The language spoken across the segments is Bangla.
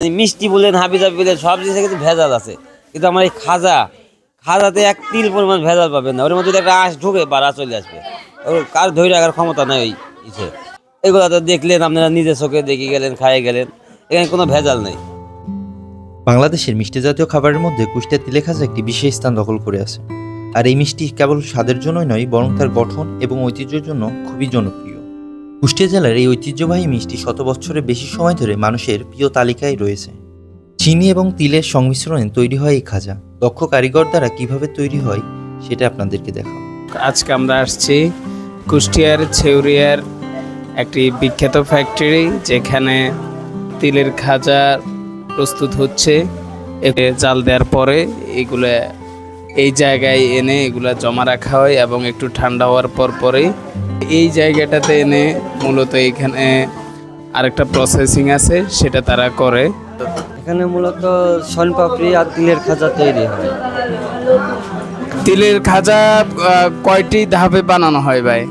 মিষ্টি বলেন, হাবিজাবি বলেন, সব জিনিসে কিন্তু ভেজাল আছে। কিন্তু আমার এই খাজাতে এক তিল পরিমাণ ভেজাল পাবেন না। ওর মধ্যে একটা আঁশ ঢুকে বাড়া চলে আসবে, ওর কার ধরে রাখার ক্ষমতা নাই ওই ইসে। এগুলো তো দেখলেন আপনারা, নিজের চোখে দেখে গেলেন, খাইয়ে গেলেন, এখানে কোনো ভেজাল নেই। বাংলাদেশের মিষ্টি জাতীয় খাবারের মধ্যে কুষ্টিয়ার তিলে খাজা একটি বিশেষ স্থান দখল করে আছে। আর এই মিষ্টি কেবল স্বাদের জন্যই নয়, বরং তার গঠন এবং ঐতিহ্যের জন্য খুবই জনপ্রিয়। কুষ্টিয়া জেলার এই ঐতিহ্যবাহী মিষ্টি শত বছরের বেশি সময় ধরে মানুষের প্রিয় তালিকায় রয়েছে। চিনি এবং তিলের সংমিশ্রণে তৈরি হয় এই খাজা। দক্ষ কারিগর দ্বারা কিভাবে তৈরি হয় সেটা আপনাদেরকে দেখাবো। আজকে আমরা আসছি কুষ্টিয়ার ছেউরিয়ার একটি বিখ্যাত ফ্যাক্টরি, যেখানে তিলের খাজা প্রস্তুত হচ্ছে। জাল দেওয়ার পরে এগুলো এই জায়গায় এনে এগুলা জমা রাখা হয় এবং একটু ঠান্ডা হওয়ার পরে এই জায়গাটাতে এনে মূলত এখানে আরেকটা প্রসেসিং আছে, সেটা তারা করে। এখানে মূলত শনপাপড়ি আর তিলের খাজা তৈরি হয়। তিলের খাজা কয়টি ধাপে বানানো হয় ভাই?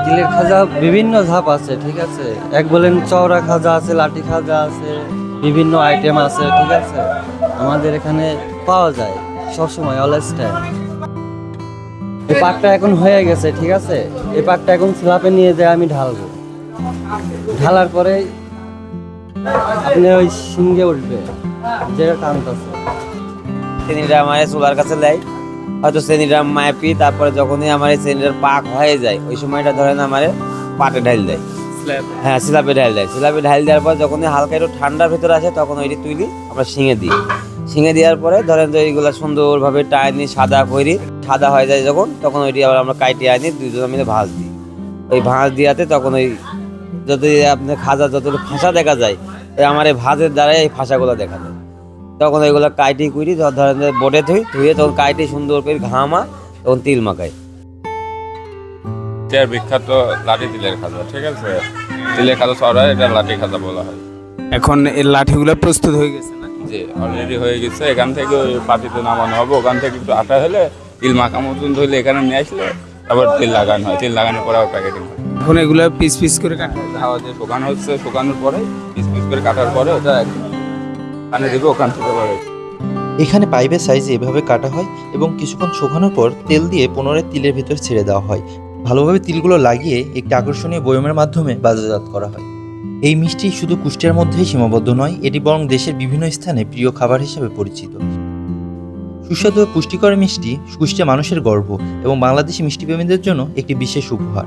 তিলের খাজা বিভিন্ন ধাপ আছে, ঠিক আছে। এক বলেন চওড়া খাজা আছে, লাঠি খাজা আছে, বিভিন্ন আইটেম আছে, ঠিক আছে। আমাদের এখানে পাওয়া যায় সবসময়, অলওয়েজ টাইম। এই পাকটা এখন হয়ে গেছে, ঠিক আছে। এই পাকটা এখন স্ল্যাপে নিয়ে যায় আমি ঢালবো। ঢালার পরে আপনি ওই সিঙ্গে উঠবে, যেটা টানতেছে। চিনিটা আমার চুলার কাছে লাই, হয়তো চিনিটা মাপি, তারপরে যখনই আমার এই চিনিটার পাক হয়ে যায় ওই সময়টা ধরেন আমার পাটে ঢাল দেয়। হ্যাঁ, স্ল্যাপে ঢাল দেয়। স্ল্যাপে ঢাল দেওয়ার পর যখনই হালকা একটু ঠান্ডার ভিতরে আসে তখন ওইটি তুলি আমরা শিঙে দিই। শিঙে দেওয়ার পরে ধরেন যে এইগুলো সুন্দরভাবে টাইনি সাদা করি, সাদা হয়ে যায় যখন, তখন ওইটি আবার আমরা কাইটে আনি, দুজন মিলে ভাঁজ দিই। ওই ভাঁজ দিয়াতে তখন ওই যদি আপনার খাজা যতটুকু ফাঁসা দেখা যায়, আমার এই ভাঁজের দ্বারাই এই ফাঁসাগুলো দেখা যায়। তখন ওইগুলো কাইটি কুইটি ধরেন যে বোটে ধুয়ে তখন কাইটি সুন্দর করে ঘামা, তখন তিল মাখাই। বিখ্যাত লাঠি তিলের খাজা, ঠিক আছে। তিলের খাজা চড়া, এটা লাঠি খাজা বলা হয়। এখন এই লাঠিগুলো প্রস্তুত হয়ে গেছে না? জি, অলরেডি হয়ে গেছে। এখান থেকে ওই পাটিতে নামানো হবে, ওখান থেকে একটু আটা হলে তিল মাখা মতন ধরলে এখানে নিয়ে আসলে তারপর তিল লাগানো হয়। তিল লাগানোর পরে প্যাকেটিং হয়। এখন এগুলো পিস পিস করে কাটা হাওয়া দিয়ে শুকানো হচ্ছে, শুকানোর পরে পিস পিস করে কাটার পরে ওটা কানে দেবে, ওখান থেকে এখানে পাইপের সাইজে এভাবে কাটা হয় এবং কিছুক্ষণ শুকানোর পর তেল দিয়ে পুনরায় তিলের ভিতর ছেড়ে দেওয়া হয়। ভালোভাবে তিলগুলো লাগিয়ে একটি আকর্ষণীয় বয়মের মাধ্যমে বাজারজাত করা হয়। এই মিষ্টি শুধু কুষ্টিয়ার মধ্যেই সীমাবদ্ধ নয়, এটি বরং দেশের বিভিন্ন স্থানে প্রিয় খাবার হিসেবে পরিচিত। সুস্বাদু ও পুষ্টিকর মিষ্টি কুষ্টিয়া মানুষের গর্ব এবং বাংলাদেশি মিষ্টিপ্রেমীদের জন্য একটি বিশেষ উপহার।